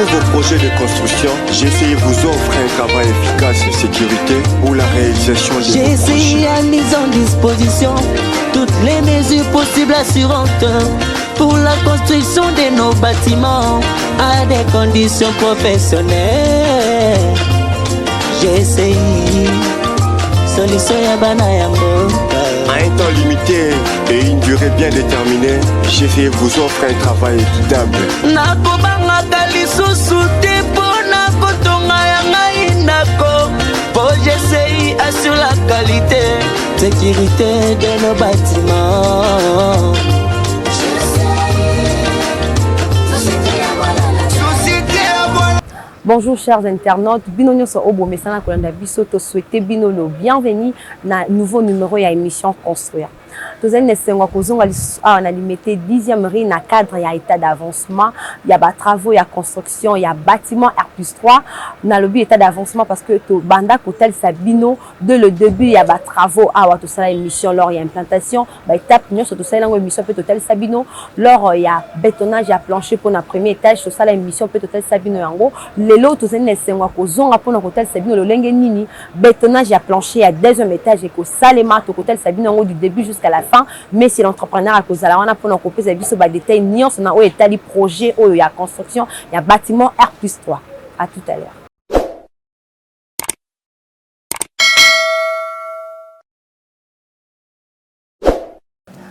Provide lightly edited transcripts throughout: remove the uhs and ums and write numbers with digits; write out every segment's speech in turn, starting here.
vos projets de construction, GCI vous offre un travail efficace et sécurité pour la réalisation de vos projets. GCI a mis en disposition toutes les mesures possibles assurantes pour la construction de nos bâtiments à des conditions professionnelles. GCI, solution ya bana ya mboka. À un temps limité et une durée bien déterminée, GCI vous offre un travail équitable. Nakobanga lisusu te pona kotonga ya ngai ndako. Pour GCI assure la qualité, sécurité de nos bâtiments. Bonjour chers internautes, Binonyo so obo mesana kolanda biso to souhaiter binolo bienvenue na nouveau numéro ya émission Construire. Tozali nesengo kozonga na limité 10e ri na cadre ya état d'avancement, ya ba travaux ya construction ya bâtiment R+3 na lobby état d'avancement parce que to banda kotel sabino de le début ya ba travaux awa to sala émission lors ya implantation ba étape nyonso to sala ngo émission pe total sabino lors ya bétonnage ya plancher pour na premier étage to sala émission pe total sabino yango lelo tozali nesengo kozonga pour na kotel sabino lolenge nini bétonnage ya plancher ya deuxième étage et ko salema to kotel sabino yango du début jusqu'à la fin, mais si l'entrepreneur a causé la wana pour nous couper des biso ba détails nions na o étali projet o ya construction ya bâtiment R+3. À tout à l'heure.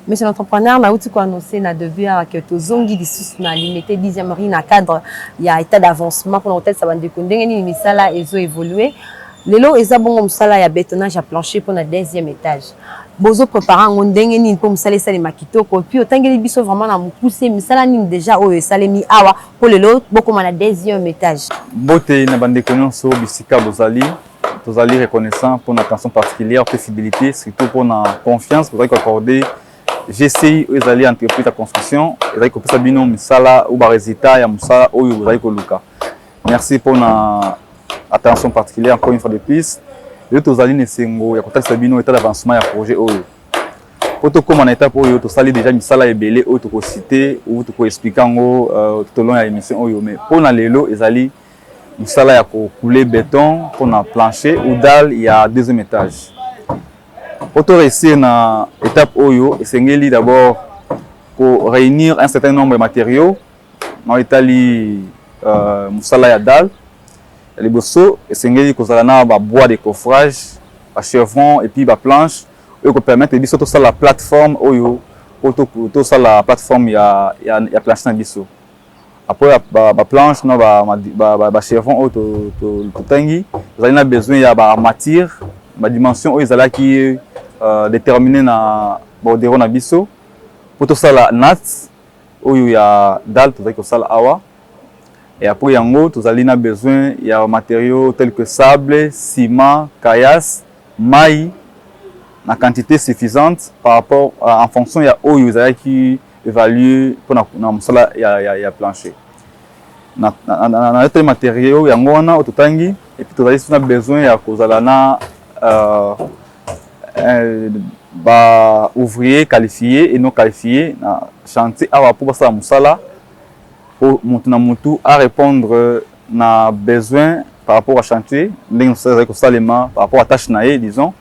Monsieur l'entrepreneur, na outi ko annoncer na début avec to zongi di sous na limité 10e ri na cadre ya état d'avancement pour l'hôtel ça va ndekondenge ni misala ezo évoluer. Lelo eza bongo musala ya bétonnage à plancher pour na deuxième étage. Bozo préparant ngondenge ni pour musala sali makitoko puis otangeli biso vraiment na mupousser misala ni déjà o salemi awa pour lelo boko na deuxième étage. Bote na bande connaissance bisika bozali tozali reconnaissant pour notre attention particulière, flexibilité, surtout pour notre confiance que vous avez accordé. GCI ezali entreprise de construction, ezali ko pesa bino misala ou ba résultat ya musala oyo vous avez ko luka. Merci pour na attention particulière encore une fois de plus. Le tozali nesengo ya kotalisa bino état d'avancement ya projet oyo. Poto comme en étape oyo tozali déjà misala ebele oyo to citer ou to expliquer ngo tout au long ya émission oyo, mais pour na lelo ezali misala ya ko couler béton pour na plancher ou dalle ya deuxième étage. Poto réussir na étape oyo esengeli d'abord pour réunir un certain nombre de matériaux na itali misala ya dalle. Les bossos, et kozala na ba bois de coffrage, ba chevron et puis ba planche, et ko permettre biso to la plateforme oyo, to la plateforme ya planche na biso. Après ba planche na ba chevron oyo to tangi, vous avez besoin ya ba armature, ba dimension oyo zala qui déterminer na bordero na biso. Pour to la nat oyo ya dalle to ko sala awa. Et après yango, tu as besoin de matériaux tels que sable, ciment, caillasse, maille, en quantité suffisante par rapport en fonction de où vous avez qui évalue pour la plancher. Dans les matériaux, yango on a ototangi et puis tu as besoin de ouvriers qualifiés et non qualifiés na chantier pour ça musala. Pour Mutu à répondre na besoin par rapport à chantier, par rapport à tâche nae, disons.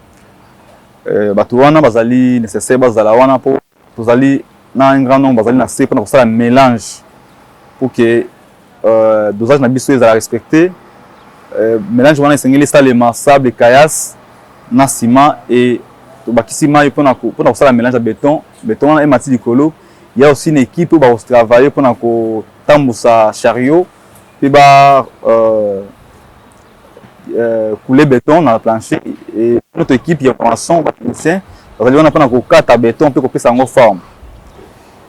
Batuana bazali nécessaire bazalawana pour tozali na un grand nombre bazali na c'est pour ça un mélange pour que dosage na biso ezala respecté. Mélange wana esengeli salema sable caillasse na ciment et bakisima pour ça mélange de béton wana emati likolo. Il y a aussi une équipe qui va travailler pour tambusa chariot puis couler béton dans le plancher et notre équipe il y a un son technicien parce que on a pas encore quatre béton puis couper ça en forme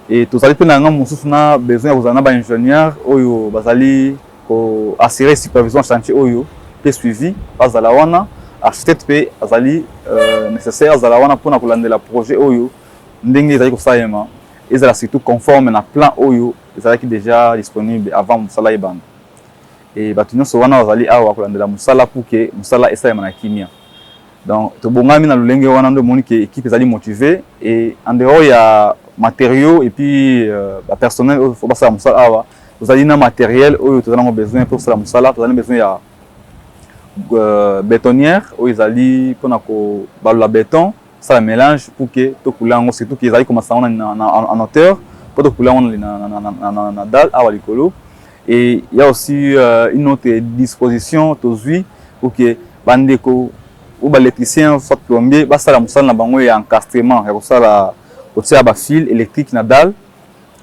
et tout ça dépend d'un mususu na besoin vous en avez ingénieur oyo bazali ko assurer supervision chantier oyo puis suivi bazala wana architecte pe bazali nécessaire bazala wana pour na kolandela projet oyo ndenge ezali ko sayema ezala surtout conforme na plan oyo ezala qui déjà disponible avant musala ebanda et batunyo so wana bazali awa kolandela musala pour que musala esayema na kimia donc to bongami na lolenge wana ndo moni que équipe ezali motivée et en dehors ya matériaux et puis personnel faut pas ça musala awa vous avez un matériel où vous avez besoin pour ça, vous avez besoin de bétonnière où ils allaient pour la béton, ça le mélange pour que tout coulant, surtout qu'ils allaient commencer en hauteur pour tout coulant en dalle à l'écolo. Et il y a aussi une autre disposition aujourd'hui pour que bandeko ou l'électricien soit plombier, bah ça la musala na bango et encastrement, et ça la au-dessus à fil électrique na dalle.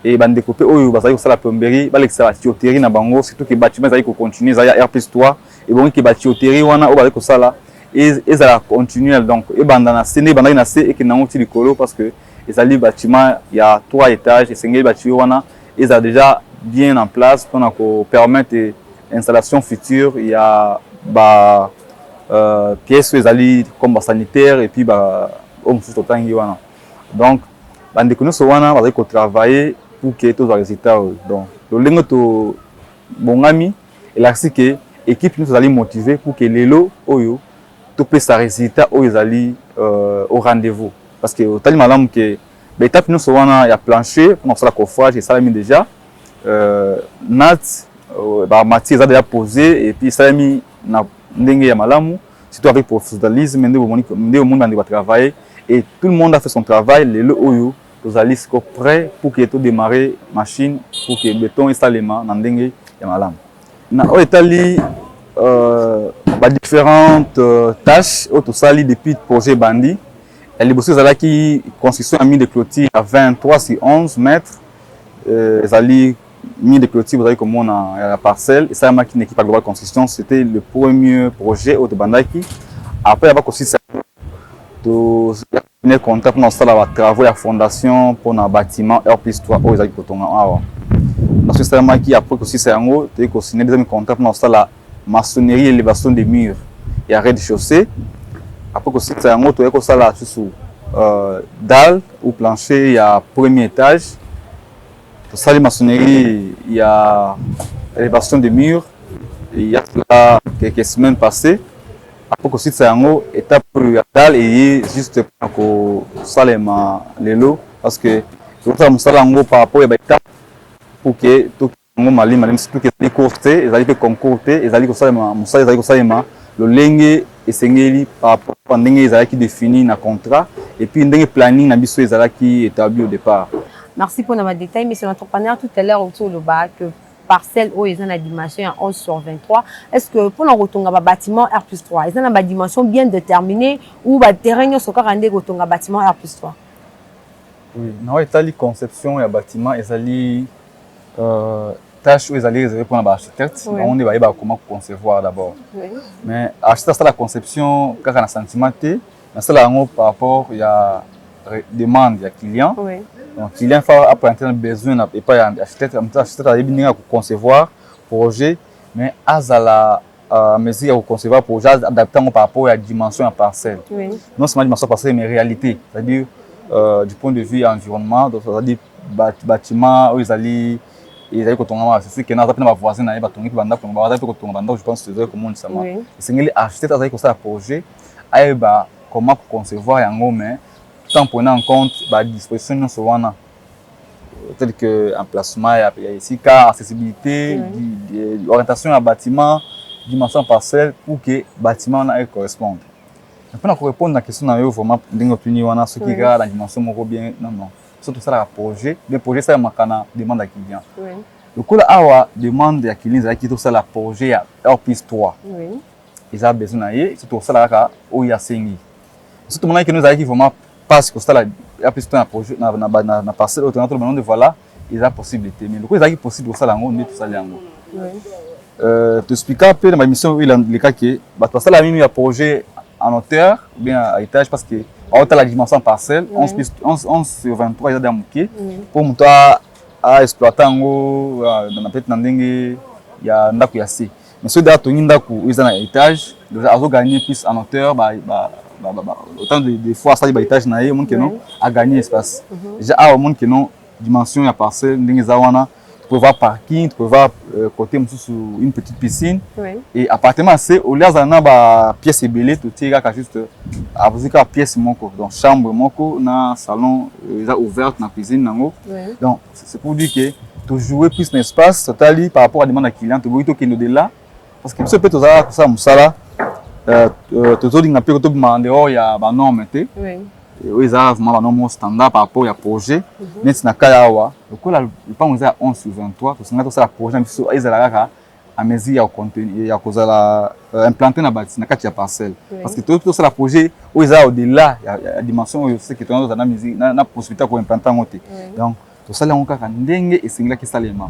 Et bandeko pe oyo bazali ko sala plomberie, ba l'extra la tuyauterie na bango, surtout que bâtiment zali ko continuer za R+3 et bon que ba tuyauterie wana o bazali ko sala et ça la continuer donc et banda na sene banda na se et que na ngoti likolo parce que ezali bâtiment il y a 3 étages et sengeli bâtiment wana et ça déjà bien en place pour permettre installation future. Il y a pièces ezali comme sanitaire et puis au mususu totangi wana donc bandeko nyonso wana bazali ko travailler pour que tous les résultats. Donc, le to bongami et là c'est que l'équipe nous allons motiver pour que les lots oyo tout peut sa résultat où ils allaient au rendez-vous parce que tellement malam que l'étape nous souvent il y a plancher pour ça la coffrage et ça l'a mis déjà nat matière ça déjà posé et puis ça l'a mis na ndenge ya malamu surtout avec professionnalisme ndé au monde va travailler et tout le monde a fait son travail les lots oyo vous allez prêt pour que tout démarrer machine pour que le béton installément dans ndenge ya malam na o etali différentes tâches au tout ça depuis projet bandi les bosses qui construction a mis de clôture à 23 sur 11 mètres allez mis de clôture vous avez comme on a la parcelle et ça machine équipe global construction c'était le premier projet au bandaki après il y a aussi ça le contrat pour installer les travaux et fondation pour un bâtiment R+3 où ils allaient cotonner dans ce système qui après aussi c'est en haut tu as signé des contrats pour installer la maçonnerie et élévation des murs et arrêt de chaussée après aussi c'est en haut tu as aussi là sous dalle ou plancher il y a premier étage pour ça les maçonnerie il y a élévation des murs il y a là quelques semaines passées. Après aussi c'est en haut étape dalle et juste pour saler les lots parce que tout ça me en haut par rapport à l'étape pour que tout le monde malim surtout que les courtés ils allaient concourir ils allaient que ça ils allaient que ça le lengue et sengeli par rapport à ndenge ils allaient qui définit un contrat et puis ndenge planning na biso ils allaient qui établi au départ. Merci pour nos détails mais c'est l'entrepreneur tout à l'heure autour le bas que parcelle où ils ont la dimension en 11 sur 23. Est-ce que pour le retour à bâtiment R+3, ils ont la dimension bien déterminée ou le terrain sur le retour à bâtiment R+3? Oui, dans la conception et bâtiment, ils allaient tâches où ils allaient réserver pour l'architecte. On va voir comment concevoir d'abord. Oui. Mais l'architecte c'est la conception quand on a sentiment mais c'est là par rapport il y a demande il y a client. Oui. Donc, il y a un besoin et pas l'architecte a concevoir projet, mais à mesure de concevoir projet, adaptant par rapport à la dimension à parcelle. Oui. Non seulement la dimension parcelle, mais réalité, c'est-à-dire du point de vue environnement, c'est-à-dire bâtiment où ils allaient c'est que nous avons voisin je pense que c'est comme ça. C'est que l'architecte a un projet, comment concevoir un mais tout en prenant en compte la disposition souvent tel que emplacement il y a ici car accessibilité orientation à bâtiment dimension parcelle pour que bâtiment corresponde. Pour répondre à la question vraiment d'opinion ce qui est la dimension bien non surtout ça le projet le projet ça makana demande à client. Le coup là demande à client qui tout ça le projet R+3 ils ont besoin d'aller surtout ça là où il y a 5 surtout maintenant que nous avons vraiment parce que ça a plus un projet na parcelle autour de voilà il a possibilité mais le coup il est possible ça là on met tout ça là te expliquer un peu dans ma mission le cas que parce que là même il y a projet en hauteur bien à étage parce que en haute la dimension parcelle 11 sur 23 il y a des moquets pour monter à exploiter en haut dans la tête ndenge il y a ndako ya C mais ceux là to ndako ils ont un étage déjà ils ont gagné plus en hauteur autant de fois ça les étages na monde que non a gagné espace déjà à monde que non dimension ya parcelle ndenge zawana tu peux voir parking tu peux voir côté sous une petite piscine et appartement c'est au lieu d'ana ba pièce belée tout tira juste à vous dire pièce moko donc chambre moko na salon déjà ouverte na cuisine nango donc c'est pour dire que tu jouer plus l'espace total par rapport à la demande des clients, tu vois que nous de là parce que ce peut être ça musala tu as dit que tu demander il y a ba norme té oui ils ont vraiment ba norme standard par rapport à projet mais c'est na kaya wa le coup là il pas 11 sur 23 tu sais que ça projet mais ils ont à mesure ya contenu ya cause la implanter na bâtiment na kati ya parcelle parce que tout ça la projet où ils ont au-delà la dimension c'est que tu as na musique na possibilité pour implanter ngote donc tout ça là on kaka ndenge et singla ki salema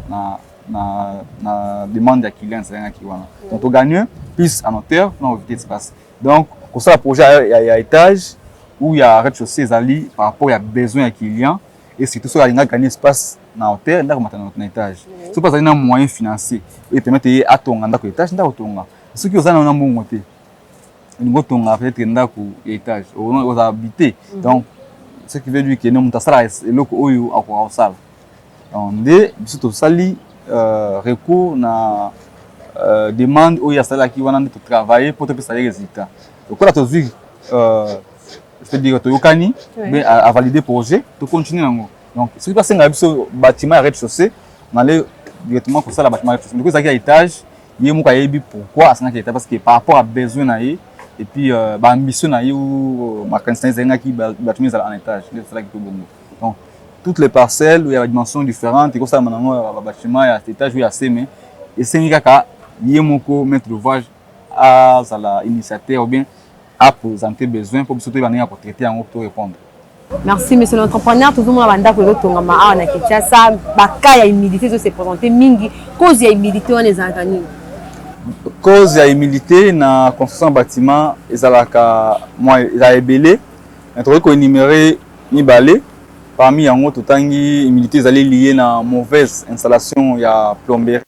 na demande ya client c'est qui wana donc tu gagnes plus en hauteur dans éviter espace donc pour ça le projet il y a étage où il y a rez-de-chaussée zali par rapport il y a besoin ya client et surtout ça il y a gagner espace na hauteur ndako matana na étage c'est pas un moyen financier et te mettre à ton ndako étage ndako tonga ce qui osana na mbongo te ngo tonga peut-être ndako étage on va habiter donc ce qui veut dire que nous mutasala eloko oyo akwa osala donc nde biso to sali recours na demande oyo asala ki wana to travailler pour te faire des résultats donc là tu vu je peux dire to yokani mais à valider projet to continuer nango donc ce qui passe nga biso bâtiment rez-de-chaussée on allait directement pour ça la bâtiment rez-de-chaussée donc ça qui à étage yé muka yebi pourquoi asana ki étage parce que par rapport à besoin na et puis ba ambition na ou ma quantité zenga ki bâtiment en étage c'est là qui peut bon donc toutes les parcelles où il y a des dimensions différentes et comme ça maintenant bâtiment à étage où il y a mais et c'est kaka yemoko mettre l'ouvrage à la initiateur ou bien à présenter besoin pour surtout venir pour traiter en pour répondre. Merci monsieur l'entrepreneur tout le monde banda ko to ngama a na Kinshasa baka ya humilité zo se présenter mingi cause ya humilité on les antani cause ya humilité na construction bâtiment ezalaka moi za ebelé entre ko énumérer ni balé parmi yango totangi humilité ezali lié na mauvaise installation ya plomberie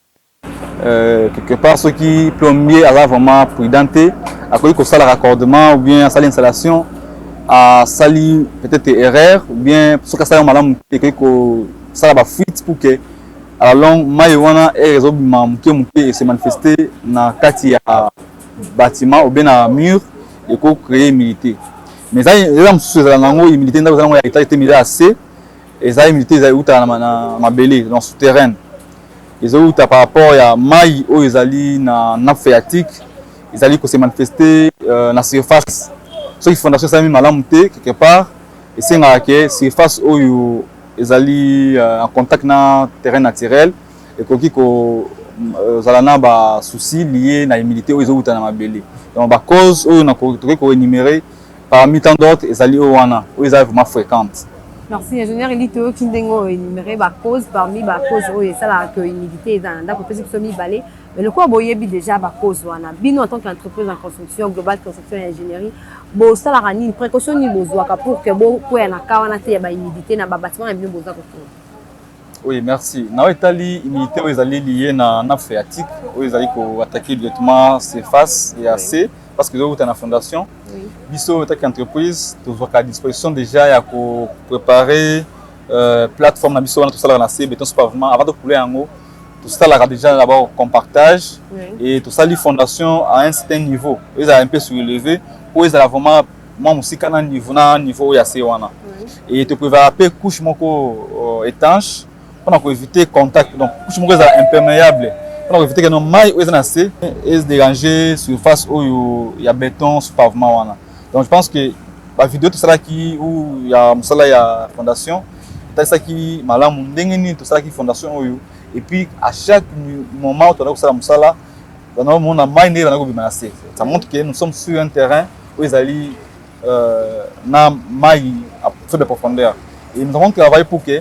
quelque part ceux qui plombier a vraiment prudenté à cause que ça le raccordement ou bien ça l'installation à sali peut-être erreur ou bien ce que ça madame que ça va fuite pour que à la longue maïwana et résoudre muke se manifester na kati ya bâtiment ou bien na mur et pour créer humilité mais ça les hommes sous la langue humilité dans la état était mis assez et ça humilité ça uta na mabele dans souterrain ils ont par rapport à maï ou ils allaient na nappe phréatique ils allaient se manifester na surface ceux qui fondation ça même monter quelque part et c'est que surface où ils allaient en contact na terrain naturel et ko zalana ba souci lié na humidité où ils ont na mabele donc ba cause où na ko énumérer parmi tant d'autres ils allaient où ils avaient vraiment fréquentes. Merci ingénieur Elito qui ndengo énumérer ba cause parmi ba cause où ça la que humidité dans ndako peut se mi balé mais le quoi boyebi déjà ba cause wana bino en tant qu'entreprise en construction globale construction et ingénierie bo ça la rani précaution ni bozwaka pour que bo ko ya na kawana te ba humidité na ba bâtiment bino bozaka ko. Oui, merci. Na Italie humidité où ils allaient lié na nappe phréatique où ils allaient ko attaquer directement surface et AC parce que vous êtes en fondation. Biso en tant qu'entreprise, tu as à disposition déjà ya ko préparer plateforme na biso wana tout ça la C béton pavement avant de couler en haut. Tout ça là déjà d'abord compactage et tout ça les fondations à un certain niveau. Ils ont un peu surélevé où ils ont vraiment moi aussi quand niveau ya C wana. Et tu peux appeler couche moko étanche pour éviter contact donc couche moko imperméable. Pour éviter que nos mailles où ils ont assez et se déranger surface où il y a béton sur pavement wana. Donc je pense que la vidéo tout ça qui où il y a musala ya fondation tout ça qui malamu ndengeni tout ça qui fondation où et puis à chaque moment où tu as ça musala dans le monde a maille dans le bimase ça montre que nous sommes sur un terrain où ils allaient na maille à feu de profondeur et nous avons travaillé pour que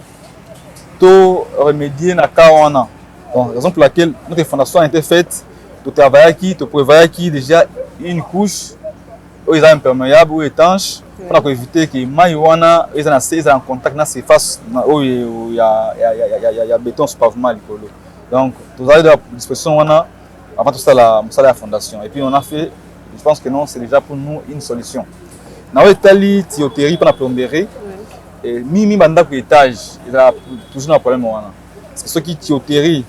tout remédier na kawana. Donc, raison pour laquelle notre fondation a été faite, tu travailles qui, tu prévois qui déjà une couche où ils sont imperméables ou étanches pour éviter que maïwana ils sont en contact dans surface où il y a béton sur pavement likolo. Donc, tu as à disposition avant tout ça la fondation et puis on a fait, je pense que non, c'est déjà pour nous une solution. Dans l'Italie, tuyauterie pour la plomberie et mimi banda pour étage, il a toujours un problème wana. Parce que ceux qui tuyauterie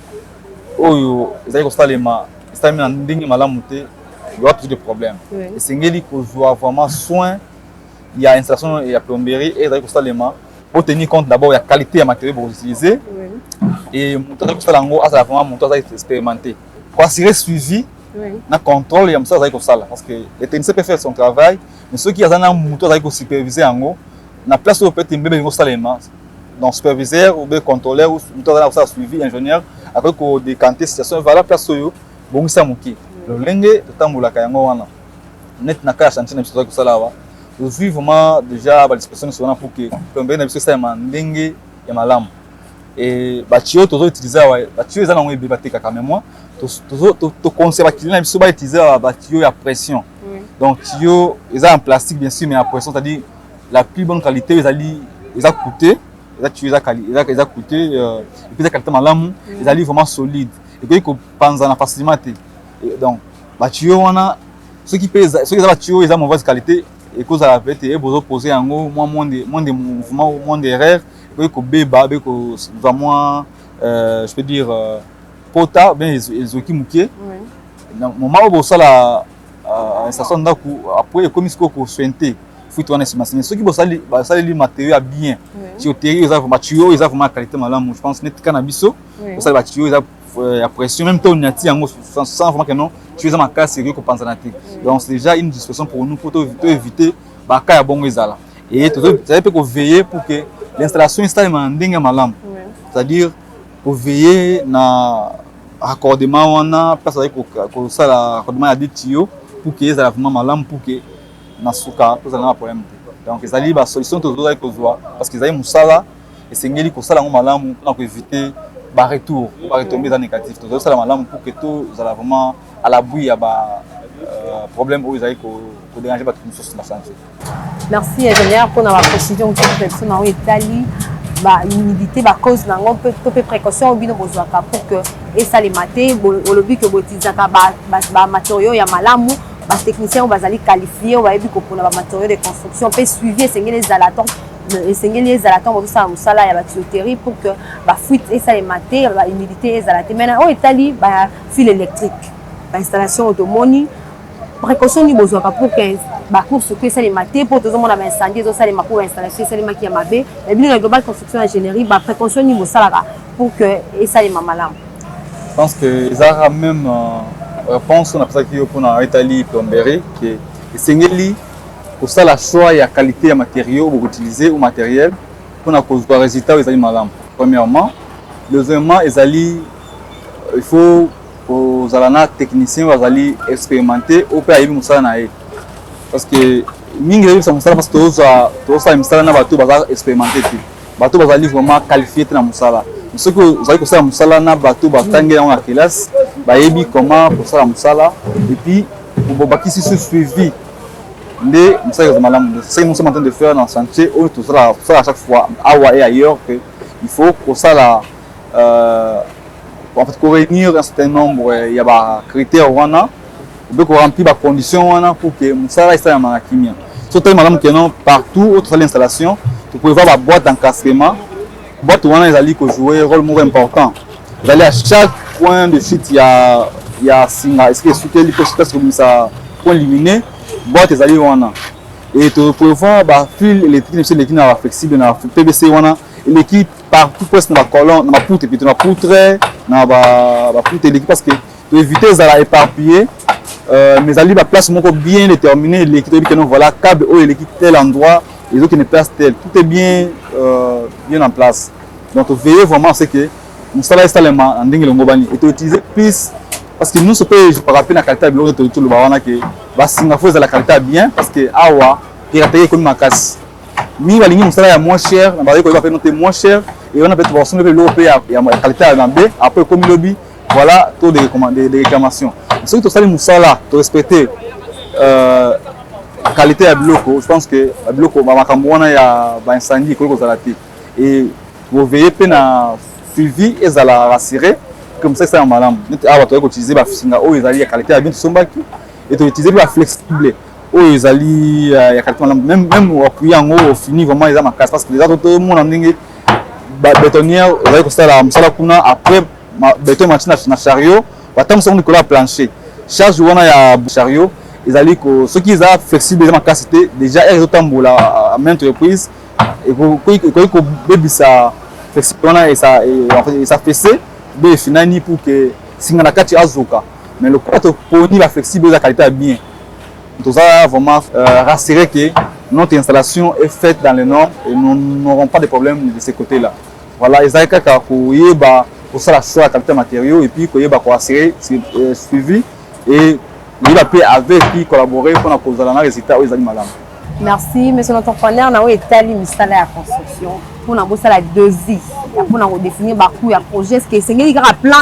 oyo ezali kosalema estalemi na ndenge malamu te il y aura toujours des problèmes et sengeli kozwa vraiment soin il y a installation et la plomberie et ezali kosalema pour tenir compte d'abord de la qualité des matériaux pour utiliser et moto azali kosala yango azala vraiment moto azali expérimenté pour assurer suivi na contrôle ya mosala azali kosala parce que le technicien peut faire son travail mais ceux qui azali na moto azali kosupervise yango na place oyo peut-être mbebe elingi kosalema donc superviseur ou bien contrôleur ou moto azali kosala suivi ingénieur akoki kodécanter situation vala place oyo bongisa moke lolenge totambolaka yango wana net na kaya chantier na biso azali kosala awa tozwi vraiment déjà badisposition nyonso wana pour que pembeni na biso esalema ndenge ya malamu et batio tozoutilize awa batio eza nango ebele batekaka mais moi toconseille bakili na biso bautilize batio ya pression donc tio eza en plastique bien sûr mais en pression c'est-à-dire la plus bonne qualité ezali eza coûté eza tio eza coûté et puis eza qualité malamu ezali vraiment solide ekoki kopanzana facilement te donc batio wana soki eza batio eza mauvaise qualité ekozala peut-être ebozopose yango moins de mouvement moins d'erreur ekoki kobeba be kozwa moins je peux dire pota bien ezoki moke na moment oyo bosala installation ndako après ekomi sikoyo kosointe fuite wana esimasi mais soki basaleli matériau ya bien tuyauterie eza batuyau eza vraiment qualité malamu je pense netika na biso bosala batuyau eza ya pression même temps onyati yango sans vraiment que non tu es makasi ekoki kopanzana te donc c'est déjà une disposition pour nous pour éviter baka ya bongo ezala et tozali mpe koveiller pour que l'installation esalema ndenge ya malamu c'est-à-dire koveiller na raccordement wana place azali kosala raccordement ya tuyau pour que ezala vraiment malamu pour que na suka tozala na problème te donc ezali basolution tozali kozwa parce que ezali mosala esengeli kosala yango malamu mpona koéviter retour retomber dans négatif tout ça la malamu pour que tout ça vraiment à l'abri ya ba problème où ils allaient ko déranger pas toute chose sur la santé. Merci ingénieur pour la précision que vous faites dans Italie ba humidité ba cause nango peu précaution bino bozwaka pour que et ça les mater au lobby que botizaka ba matériaux ya malamu ba technicien bazali qualifié ba yebi ko pour ba matériaux de construction peut suivre c'est les alatons esengeli ezala ntango tosala mosala ya batuyauterie pour que bafuite esalema te bahumidité ezala te maintenant oyo etali bafile électrique bainstallation oyo tomoni précaution nini bozwaka pour que bacourse soki esalema te mpo tozomona baincendie ezosalema mpo bainstallation esalemaki ya mabe na bino na global construction ingénierie baprécaution nini bosalaka pour que esalema malamu. Je pense que ezalaka même réponse na pesaki yo mpona etali plomberie ke esengeli kosala choix ya qualité ya matériaux pour utiliser au matériel pour na kozwa résultat ezali malamu premièrement deuxièmement ezali il faut kozala na technicien bazali expérimenté au pe ayebi mosala na ye parce que mingi ayebisa mosala parce que tozosala misala na bato baza expérimenté te bato bazali vraiment qualifié te na mosala soki ozali kosala mosala na bato batangi yango na kelasi bayebi comment kosala mosala et puis bobakisi su suivi nde mosala ezala malamu c'est ce que nous sommes en train de faire dans le chantier oyo tozala à chaque fois awa et ailleurs que il faut kosala en fait réunir un certain nombre il y a ba critères wana ou bien remplir ba conditions wana pour que mosala esalema na kimia surtout malamu que non partout où tu fais l'installation tu peux voir la boîte d'encastrement boîte wana ezali ko jouer un rôle moko important ezali à chaque point de chute il y a singa est-ce que soutien l'hypothèse comme ça point lumineux boîte ezali wana et tu peux voir ba fil électrique c'est l'équipe na flexible na PVC wana l'équipe partout presque na colonne na poutre et puis na poutre na ba poutre l'équipe parce que tu éviter ça éparpiller mais ali ba place moko bien déterminée l'équipe que non voilà câble ou l'équipe tel endroit les autres ne place tel tout est bien en place donc veillez vraiment c'est que nous sala installation en ndenge ngobani et utiliser plus parce que nous se peut je par rappel na qualité bien de tout le bawana que ba Singapour za la qualité bien parce que awa piraterie comme makasi mi balingi mosala ya moins cher na ba ko va faire noter moins cher et on a peut-être voir son l'européen ya qualité ya B après comme lobby voilà taux de des réclamations ceux qui sali mosala to respecter qualité ya biloko je pense que biloko ba makambo wana ya ba incendie ko za la té et vous veillez pe na suivi ezala rassurer comme ça c'est malamu awa to utiliser ba singa o ezali ya qualité ya bien sombaki et to utiliser ba flexible o ezali ya qualité malamu même appuyer en haut fini vraiment ezama casse parce que les autres tout le monde ndenge ba bétonnière ezali ko sala msala kuna après béton machine na chariot batam son Nicolas plancher charge wana ya chariot ezali ko ce qui est flexible ezama casse déjà ezotambola à maintes reprises et ko bebisa et ça fessé be finani pour que singana kati azuka mais le côté poni la flexible la qualité bien tout ça vraiment rassurer que notre installation est faite dans les normes et nous n'aurons pas de problème de ce côté là. Voilà, ils ont qu'à pour ça la choix qualité matériaux et puis qu'il va assurer suivi et il va avec qui collaborer pour causer un résultat aux animaux. Merci, monsieur l'entrepreneur. Nous avons établi la construction pour nous la devis, pour nous définir le projet. Est-ce que c'est un plan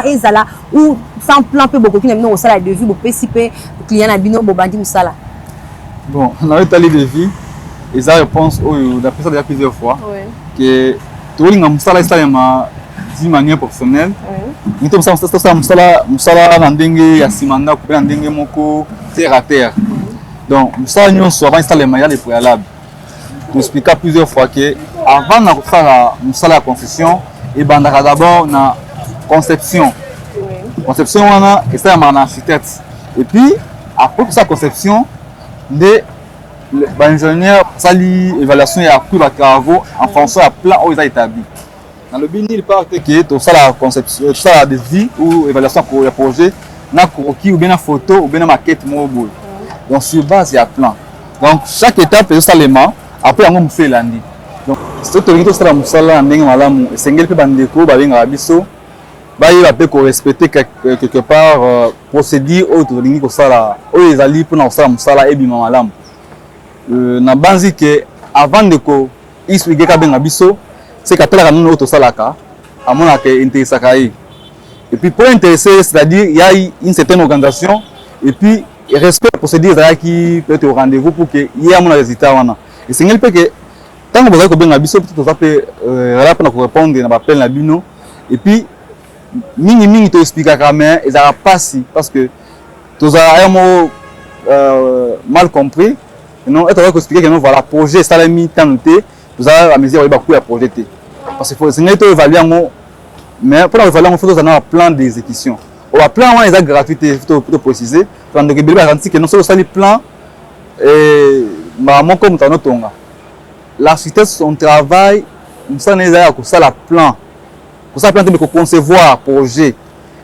ou sans plan peut beaucoup qui n'aiment la devis pour participer au client à bino bobandi musala. Bon, on a établi le devis et ça réponse d'après ça déjà plusieurs fois que tout le monde musala est d'une manière professionnelle. Nous sommes musala nandenge ya simanda couper nandenge moko terre à terre. Donc, ça nous avons installé les préalables. Nous expliquons plusieurs fois que avant de faire la construction, il y a d'abord la conception. Conception, on ça un architecte. Et puis, après sa conception, l'ingénieur a l'évaluation et a coût de travaux en fonction du plan où il a établi. Dans le BIN, il part que tout ça la conception, tout ça la devis ou évaluation pour le projet, na croquis ou bien la photo ou bien la maquette mobile. Donc sur base il y a plan. Donc chaque étape est ça l'élément après on fait lundi. Donc c'est tout tout ça musala ndenge malamu esengeli pe bandeko ba benga biso ba il peut respecter quelque part procédure autre lingi ko sala o ezali pour na sala musala e bima malamu. Na banzi que avant de ko expliquer ka benga biso c'est ka tala kanu autre sala ka amona que intéressant kai. Et puis pour intéresser c'est-à-dire il y a une certaine organisation et puis et respect pour se dire qui peut être au rendez-vous pour que il y ait un résultat. Et c'est que tant que vous avez bien habitué tout ça peut répondre à l'appel na bino et puis mini te expliquer quand même et ça pas si parce que tout ça mot mal compris et non être expliquer que non voilà projet ça l'a mis tant noté vous avez la mesure va beaucoup à projeter parce qu'il faut c'est évaluer mais pour évaluer il faut avoir un plan d'exécution. Au plan on est gratuité pour préciser plan de garantie que non seulement ça les plans et maman comme dans notre tonga l'architecte son travail ça n'est pas que ça la plan pour ça plan de concevoir projet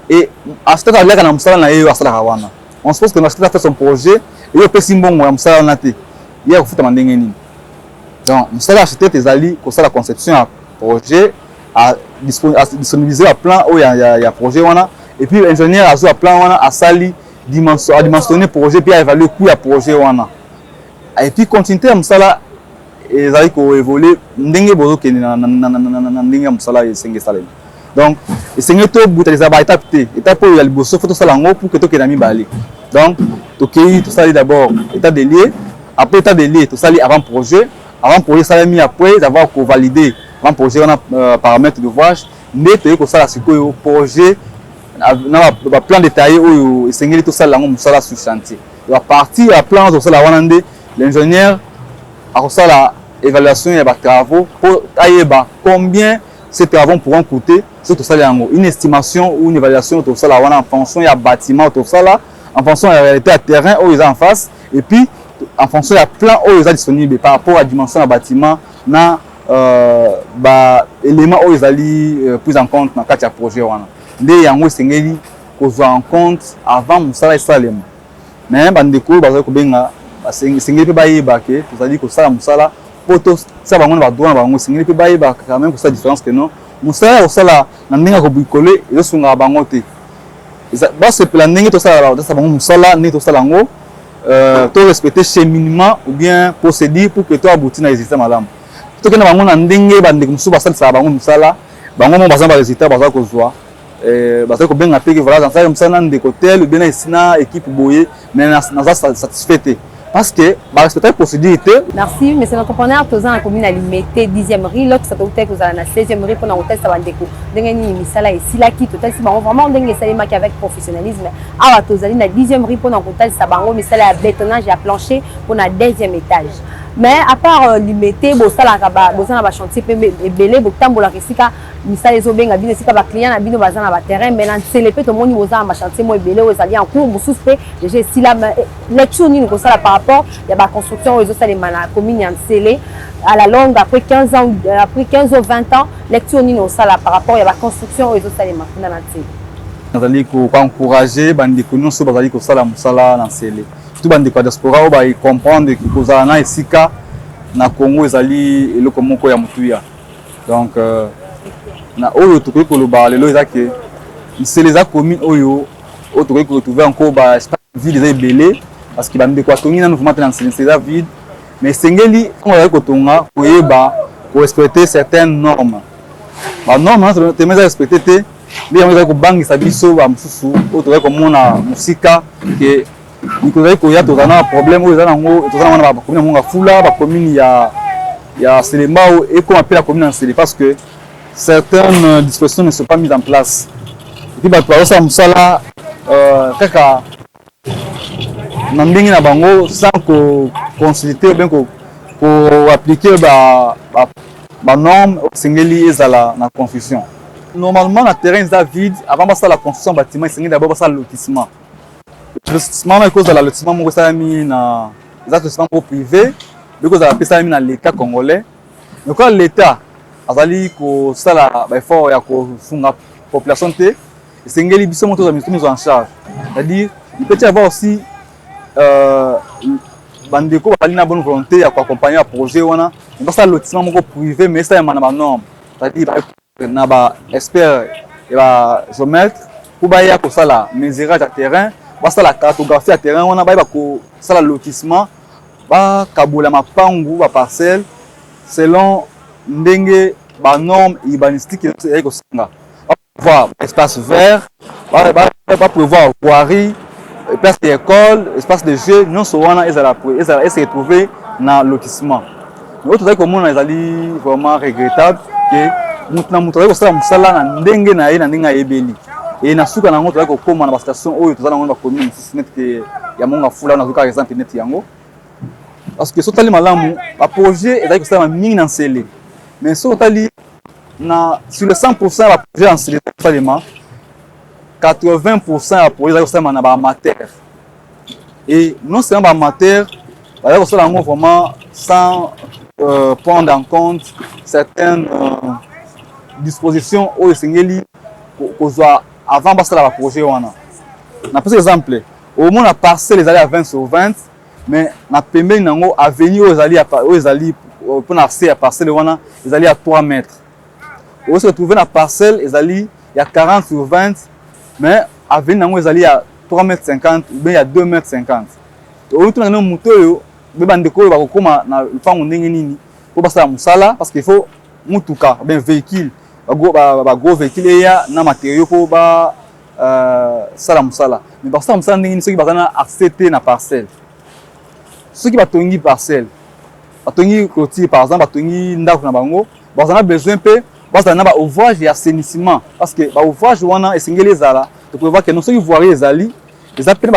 et architecte là quand on ça na yo asala wana on suppose que l'architecte fait son projet et il peut simbongo ya musala na te il y a futa mandenge nini donc musala architecte ezali ko ça la conception à projet à disponibiliser le plan où il y a projet wana et puis l'ingénieur a sur plan wana a sali dimensionner projet puis a évaluer coût à projet wana et puis continuer musala ezali ko évoluer ndenge bozo ke na ndenge musala esenge sala donc esenge to buta les aba étape étape où il y a le bosso photo sala ngo pour que to ke na mibali donc to ke to sali d'abord état des lieux après état des lieux to sali avant projet sala mis après d'avoir ko valider avant projet on a paramètres d'ouvrage mais to ko sala sikoyo projet na ba plan détaillé où esengeli to sala ngo musala sur chantier la partie à plan to sala wana nde l'ingénieur a ça la évaluation et travaux pour tailler combien ces travaux pourront coûter c'est tout ça une estimation ou une évaluation tout ça là en fonction il y a bâtiment tout ça là en fonction de la réalité à terrain où ils en face et puis en fonction il y a plan où ils sont disponibles par rapport à la dimension du bâtiment na éléments où ils allaient pris en compte dans le projet wana ndé yango sengeli ko zo en compte avant musala esalema mais bandeko baza ko benga sengeli pe bayeba ke tozali ko sala musala poto ça bango ba douana bango sengeli pe bayeba quand même ko sa différence que non musala ko sala na ndinga ko bikole ezo sunga bango te ba se plan ndenge to sala ba bango musala ni to sala ngo to respecter cheminement ou bien procédure pour que to aboutir na résultat madame to kena bango na ndenge bandeko musu ba sala bango musala bango mo bazamba résultat baza ko zwa parce que bien appelé voilà dans ça comme ça dans des hôtels ou bien ici na équipe boyer mais na satisfait parce que respecter procédure. Merci monsieur l'entrepreneur tous en commune à limité 10e rue l'autre ça hôtel que vous avez na 16e rue pour un hôtel ça va ndeko ndenge ni misala ici là qui total si bango vraiment ndenge salima qui avec professionnalisme awa tozali na 10e rue pour un hôtel ça bango misala ya bétonnage et à plancher pour na 2e étage mais à part limité bosalaka bozana ba chantier pe ebele botambola kesika misala ezobenga bino esika ba client na bino bazana ba terrain mais na nsele pe tomoni bozana ba chantier mo ebele ozali en cours mosusu pe déjà si la lecture nini kosala par rapport ya ba construction ezosalema na commune ya nsele à la longue après 15 ans après 15 ou 20 ans lecture nini osala par rapport ya ba construction ezosalema kuna na nsele nazali encourager bandeko nyonso bazali kosala mosala na nsele surtout bandeko ya diaspora oyo bacomprendre kozala na esika na Congo ezali eloko moko ya motuya donc na oyo tokoki koloba lelo eza ke nsele eza commune oyo tokoki koretrouver encore baespace vide eza ebele parce que bandeko atongi nano vraiment te na nsele eza vide mais esengeli ntango bazali kotonga koyeba korespecte certaines normes banorme teme eza respecte te nde yango ezali kobangisa biso bamosusu oyo tozali komona mosika ke tozali koya tozala na problème oyo eza nango tozala wana bacommune ya monga fula bacommune ya Selema oyo ekoma mpe na commune ya Nsele parce que certaines dispositions ne sont pas mises en place et puis bato bazosala mosala kaka na ndenge na bango sans koconsulter ou bien koappliquer banorme esengeli ezala na confusion. Normalement, le terrain est vide. Avant de la construction du bâtiment, il y a d'abord le lotissement. Le lotissement, à cause de lotissement, c'est un lotissement privé, parce que c'est dans l'État congolais. Donc, quand l'État a dit que c'est l'effort de la population, c'est une mise en charge. C'est-à-dire il peut y avoir aussi bandeko qui ont une bonne volonté pour accompagner le projet. C'est un lotissement privé, mais c'est une norme. C'est-à-dire na ba expert et ba géomètre pour baya ko sala mesurage à terrain ba sala cartographie à terrain on a ba ko sala lotissement ba kabola mapangu ba parcelle selon ndenge ba norme urbanistique et ko sanga voir espace vert ba prévoir voirie place d'école espace de jeu non so wana ezala se retrouver na lotissement autre truc comme on ezali vraiment regrettable que mutu azali kosala mosala na ndenge na ye na ndenge ayebeli e na suka nango tozali kokóma na bastation oyo tozala nango na bacommune mosusu neti ya monga fula nazoka exemple neti yango parce que so otali malamu baprojet ezali kosalama mingi na Nsele mais so otali sur le 100% ya baprojet ya Nsele kosalema 80% ya projet ezali kosalama na baamateur et non seulement baamateur bazali kosala yango vraiment sans prendre en compte certaines disposition oyo esengeli kozwa avant basala ba projet wana na par exemple au moins la parcelle ezali à 20 sur 20 mais na pembeni nango avenue oyo ezali pour na accès à parcelle wana ezali à 3 mètres oyo se retrouver na parcelle ezali ya 40 sur 20 mais avenue nango ezali à 3 mètres 50 ou bien ya 2 mètres 50 oyo tuna na moto oyo be bandeko oyo bakokoma na lupango ndenge nini po basala musala parce qu'il faut mutuka bien véhicule gros véhicule eya na matériaux pour sala musala mais basala musala ndenge nini soki baza na accès te na parcelle soki batongi parcelle batongi clôture par exemple batongi ndako na bango baza na besoin mpe bazala na baouvrage ya assainissement parce que baouvrage wana esengeli ezala tokoki ke non soki voirie ezali eza pene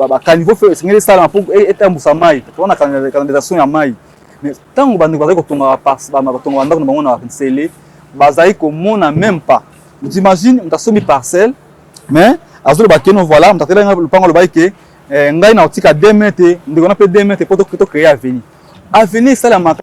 bakaniveau fe esengeli esalama po etambusa mai wana canalisation ya mai mais ntango bandeko bazali kotonga bandako na bango na Nsele bazali komona même pas t'imagines mutu asombi parcelle mais azoloba keno voilà mutu atela lupango alobai ke ngai na otika 2 mètres ndeko na mpe 2 mètres po tocréer avenir esalamaka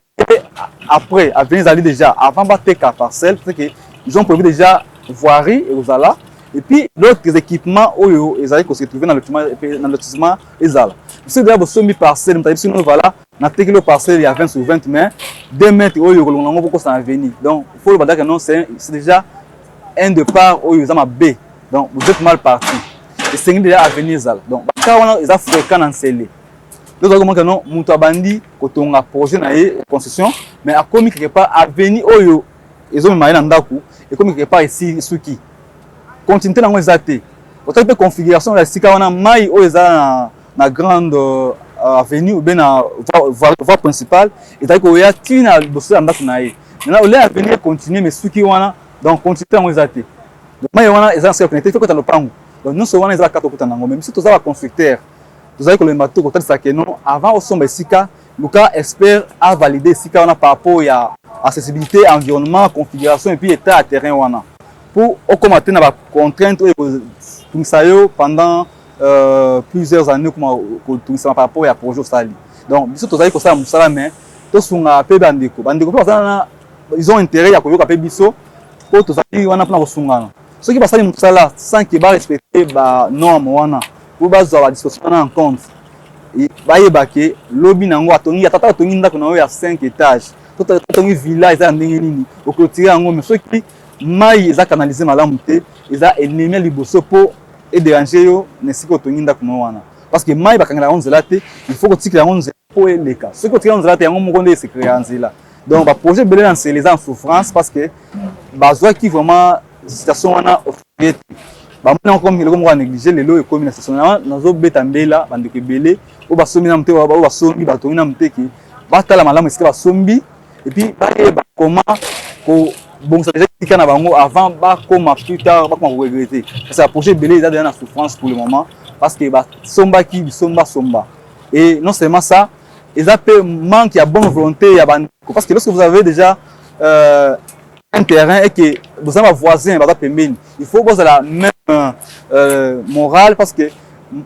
après avenir ezali déjà avant bateka parcelle parce que ils ont prévu déjà voirie ekozala et puis d'autres équipements oyo ezali ko se trouver dans le lotissement ezala c'est déjà bosombi parcelle mutu ayebi sino voilà na tekelo parcelle ya 20 sur 20 mais 2 mètres oyo kolonga ngo poko ça venir donc il faut le dire que non c'est déjà un départ oyo za mabe donc vous êtes mal parti et c'est déjà à venir ça donc ka wana eza fréquent na Nsele donc comment que non mutu abandi kotonga projet na ye construction mais a commis quelque part à venir oyo ezo mema na ndaku et comme quelque part ici suki continuité na ngo ezate autant configuration ya sika wana mai oyo eza na grande avenue ou bien na voie principale et donc il y a tina bosso anda kunaye maintenant on est venir continuer mais suki wana donc continuer en ezate donc mai wana eza se connecter faut que le pango donc nous wana eza kato kutana ngombe mais si tous za constructeur tous za ko le mato ko tsa que non avant au somba sika Luka expert a validé ici qu'on a par rapport à accessibilité, environnement, configuration et puis état à terrain wana. Pour commenter na ba contrainte tout ça pendant plusieurs années comme tout ça par rapport à projet sali. Donc biso tozali ko sala musala mais to sunga pe bandeko pe ils ont intérêt à koyoka pe biso pour tozali wana pona ko sungana. Ceux qui basali musala sans que ba respecter ba norme wana pour bazo ba disposition en compte. Bayeba ke lobi nango atongi atata atongi ndako na yo ya 5 étages to atongi villa eza ndenge nini okotira yango mais soki mai eza canaliser malamu te eza ennemi liboso po et déranger yo nesiko otongi ndako na wana parce que mai bakangela onzela te il faut kotikela onzela po eleka soki otikela onzela te yango moko nde sekrea nzela donc ba projet belé dans les en souffrance parce que bazwa qui vraiment situation wana ofete ba mona comme le comme négliger lelo ekomi na station nazo beta mbela bandeko belé o basombi na mte o basombi batongi na mte ki batala malamu esika basombi et puis ba comment ko bon ça déjà tika na bango avant ba comme plus tard ba comment regretter parce que le projet belé est dans la souffrance pour le moment parce que ba somba qui somba et non seulement ça ils appellent manque ya bonne volonté ya bandeko parce que lorsque vous avez déjà un terrain et que vous avez un voisin il faut que vous ayez la même morale parce que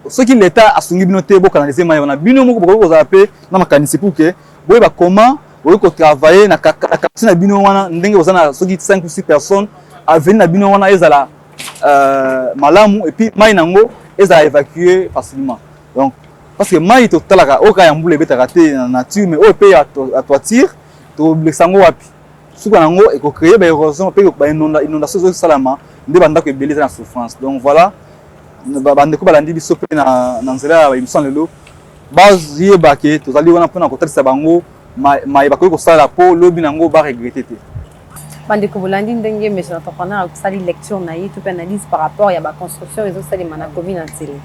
ce qui l'État a soumis binoté pour canaliser mais on a bino moko pour vous appeler na makanisi pour que vous ba comment vous ko travailler na kapsi na bino wana ndenge vous na ce qui 5 ou 6 personnes à venir na bino wana ezala malamu et puis mai nango ezala évacuer facilement donc parce que mai to talaka oka ya mbule beta raté na nature mais o pe à toiture to blessango wapi suka nango et ko créer ba érosion pe ko ba inondation salama nde banda ko beleza na souffrance donc voilà bandeko balandi biso pe na nzela ya émission lelo baziyeba ke tozali wana mpona kotalisa bango mayeba koki kosala po lobi nango ba regretter te bandeko bolandi ndenge monsieur entrepreneur akusali lecture na ye to pe analyse par rapport ya ba construction ezosalema na commune na nzela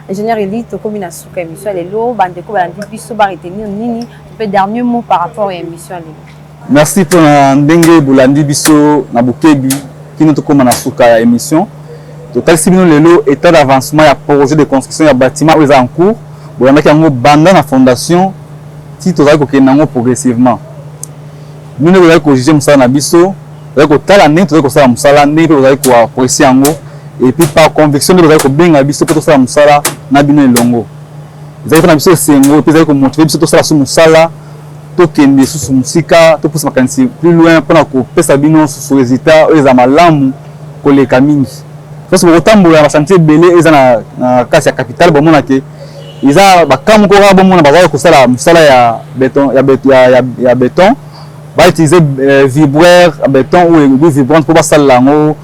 ingénieur Eli tokomi na suka émission lelo bandeko balandi biso ba retenir nini pe dernier mot par rapport ya émission lelo. Merci pour ndenge bolandi biso na bokebi kino tokoma na suka ya émission. Total Sibino Lelo, état d'avancement, il y a projet de construction, il y a bâtiment où ils sont en cours. Il y a un bandana la fondation, si tu as progressivement. Nous ne pouvons pas juger Moussala Nabiso, nous avons talent, nous avons Moussala, nous avons apprécié en haut. Et puis par conviction, nous avons bien Nabiso pour tout Moussala, Nabino et Longo. Nous avons Nabiso Sengo, puis nous avons montré Nabiso tout ça sur Moussala, tout Kende, sur Moussika, tout pour se macancer plus loin, pour que Sabino sur résultat, ils ont malamu, pour les camins. Parce que autant de chantier belé ils na casse ya capital bon mona ke ils a ba kam ko ba bon mona ba ko sala musala ya béton ya béton ba utiliser vibreur béton ou vibrante pour ba sala ngo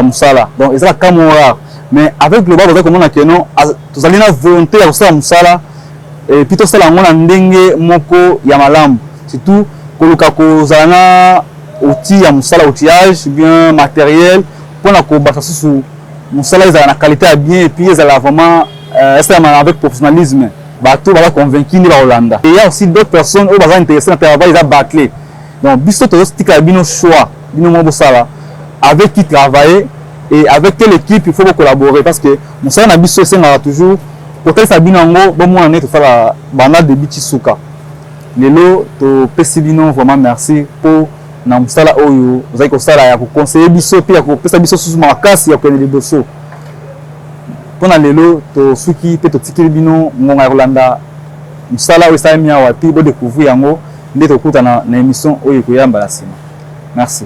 musala donc ils a kamora mais avec le baba comme on a que non tous allina volonté ya sala musala et puis to sala ngo na ndenge moko ya malamu surtout ko luka ko zana outil ya musala outillage bien matériel pour la collaboration sur musala ils ont la qualité à bien et puis ils ont vraiment avec professionnalisme bateau va convaincu ni ba Hollanda et il y a aussi d'autres personnes qui sont intéressées dans le travail ils ont bâclé donc biso to stika bino choix bino mo bosala avec qui travailler et avec quelle équipe il faut collaborer parce que musala na biso c'est toujours peut-être ça bino ngo bon moi net faire bana de bitisuka lelo to pesibino vraiment merci pour na musala oyo ozali kosala ya conseiller biso pe ya kopesa biso susu makasi ya kwenye liboso pona lelo to suki pe to tikili bino ngonga ya Hollanda musala oyo sa mia wa ti bo découvrir yango nde to kuta na émission oyo koyamba la sima. Merci.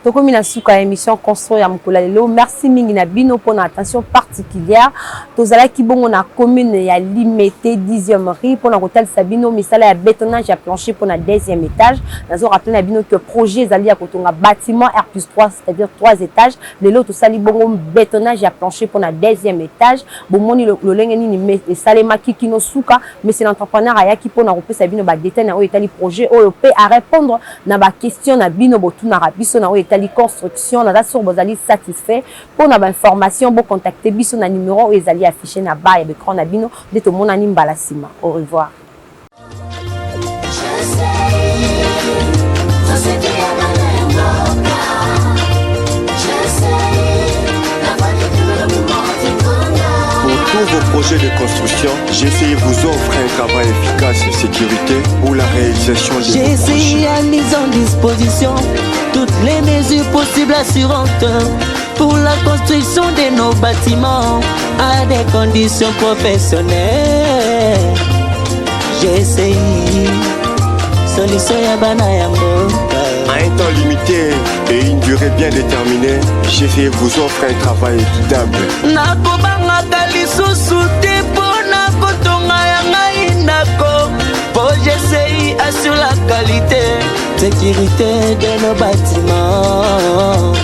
Tokomi na suka émission construire ya mukula lelo merci mingi na bino pour na attention particulière tozala ki bongo na commune ya Limete 10e rue pour na kotal sabino misala ya bétonnage ya plancher pour na 2e étage nazo rappeler na bino que projet zali ya kotonga bâtiment R+3 c'est-à-dire 3 étages lelo to sali bongo bétonnage ya plancher pour na 2e étage bomoni lolenge nini esalema kino suka mais c'est l'entrepreneur ayaki pour na kopesa bino ba détail na o etali projet o pe à répondre na ba question na bino botuna rabiso na o la construction na sur bozali satisfait pour na information bon contacter biso na numéro ezali affiché na bas ya écran na bino de to mona nimbala sima au revoir. Je sais tous vos projets de construction, GCI vous offre un travail efficace et sécurité pour la réalisation de vos GCI projets. a mis en disposition toutes les mesures possibles assurantes pour la construction de nos bâtiments à des conditions professionnelles. GCI, solution ya bana ya mboka. À un temps limité et une durée bien déterminée, GCI vous offre un travail équitable. Nakobangaka lisusu te mpona kotonga ya ngai ndako. Pour GCI assure la qualité, sécurité de nos bâtiments.